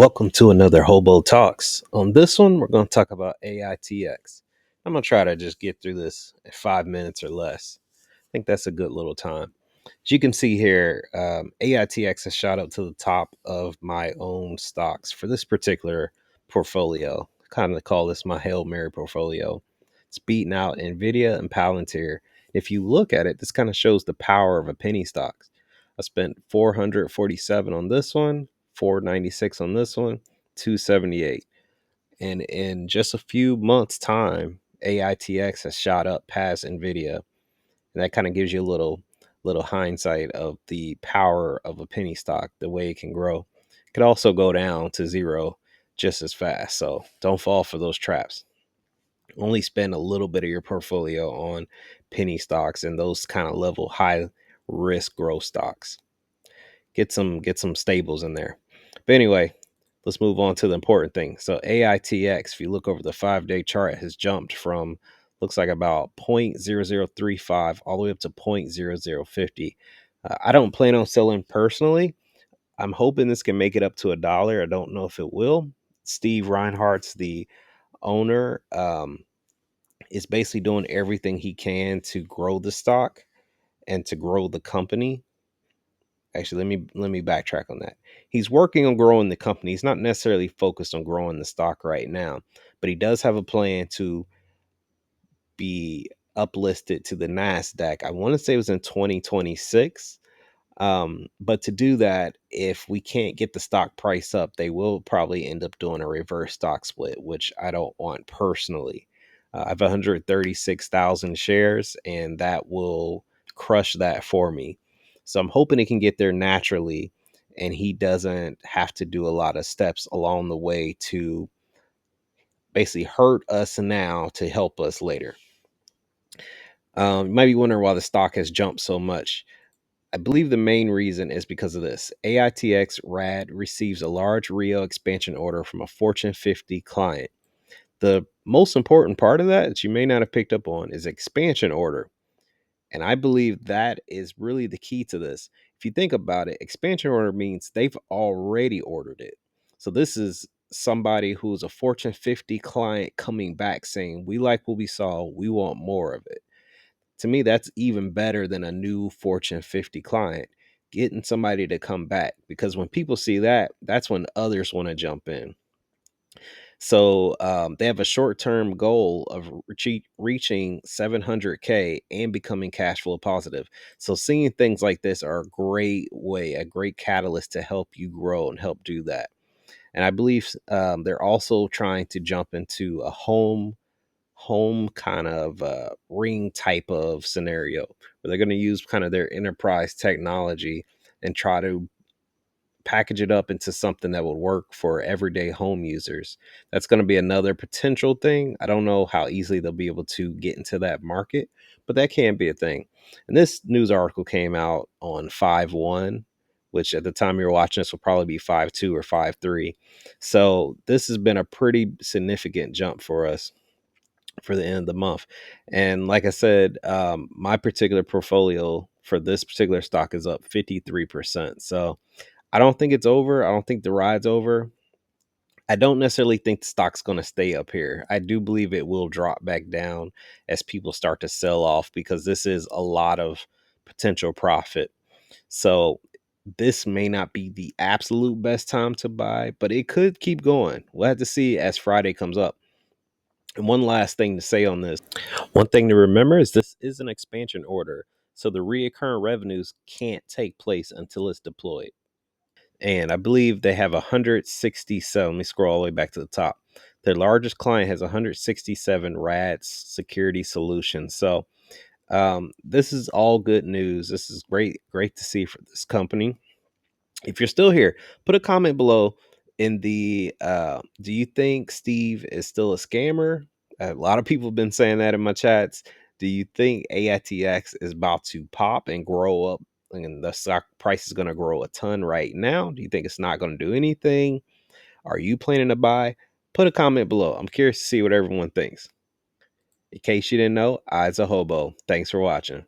Welcome to another Hobo Talks. On this one, we're going to talk about Aitx. I'm going to try to just get through this in 5 minutes or less. I think that's a good little time. As you can see here, Aitx has shot up to the top of my own stocks for this particular portfolio. Kind of call this my Hail Mary portfolio. It's beating out Nvidia and Palantir. If you look at it, this kind of shows the power of a penny stock. I spent 447 on this one, 496 on this one, 278. And in just a few months' time, AITX has shot up past Nvidia. And that kind of gives you a little hindsight of the power of a penny stock, the way it can grow. It could also go down to zero just as fast. So don't fall for those traps. Only spend a little bit of your portfolio on penny stocks and those kind of level high risk growth stocks. Get some stables in there. But anyway, let's move on to the important thing. So AITX, if you look over the 5-day chart, has jumped from looks like about 0.0035 all the way up to 0.0050. I don't plan on selling personally. I'm hoping this can make it up to $1. I don't know if it will. Steve Reinhardt's the owner. Is basically doing everything he can to grow the stock and to grow the company. Actually, let me backtrack on that. He's working on growing the company. He's not necessarily focused on growing the stock right now, but he does have a plan to be uplisted to the Nasdaq. I want to say it was in 2026. But to do that, if we can't get the stock price up, they will probably end up doing a reverse stock split, which I don't want personally. I have 136,000 shares, and that will crush that for me. So I'm hoping it can get there naturally, and he doesn't have to do a lot of steps along the way to basically hurt us now to help us later. You might be wondering why the stock has jumped so much. I believe the main reason is because of this. AITX RAD receives a large Rio expansion order from a Fortune 50 client. The most important part of that you may not have picked up on is expansion order. And I believe that is really the key to this. If you think about it, expansion order means they've already ordered it. So this is somebody who's a Fortune 50 client coming back saying, "We like what we saw, we want more of it." To me, that's even better than a new Fortune 50 client getting somebody to come back, because when people see that, that's when others want to jump in. So they have a short-term goal of reaching 700K and becoming cash flow positive. So seeing things like this are a great way, a great catalyst to help you grow and help do that. And I believe they're also trying to jump into a home kind of ring type of scenario where they're going to use kind of their enterprise technology and try to package it up into something that would work for everyday home users. That's going to be another potential thing. I don't know how easily they'll be able to get into that market, but that can be a thing. And this news article came out on 5/1, which at the time you're watching this will probably be 5/2 or 5/3. So this has been a pretty significant jump for us for the end of the month. And like I said, my particular portfolio for this particular stock is up 53%. So I don't think it's over. I don't think the ride's over. I don't necessarily think the stock's going to stay up here. I do believe it will drop back down as people start to sell off, because this is a lot of potential profit. So this may not be the absolute best time to buy, but it could keep going. We'll have to see as Friday comes up. And one last thing to say on this. One thing to remember is this is an expansion order. So the reoccurring revenues can't take place until it's deployed. And I believe they have 167. Let me scroll all the way back to the top. Their largest client has 167 RAD security solutions. So this is all good news. This is great to see for this company. If you're still here, put a comment below in the do you think Steve is still a scammer? A lot of people have been saying that in my chats. Do you think AITX is about to pop and grow up and the stock price is going to grow a ton right now? Do you think it's not going to do anything? Are you planning to buy? Put a comment below. I'm curious to see what everyone thinks. In case you didn't know, I's a hobo. Thanks for watching.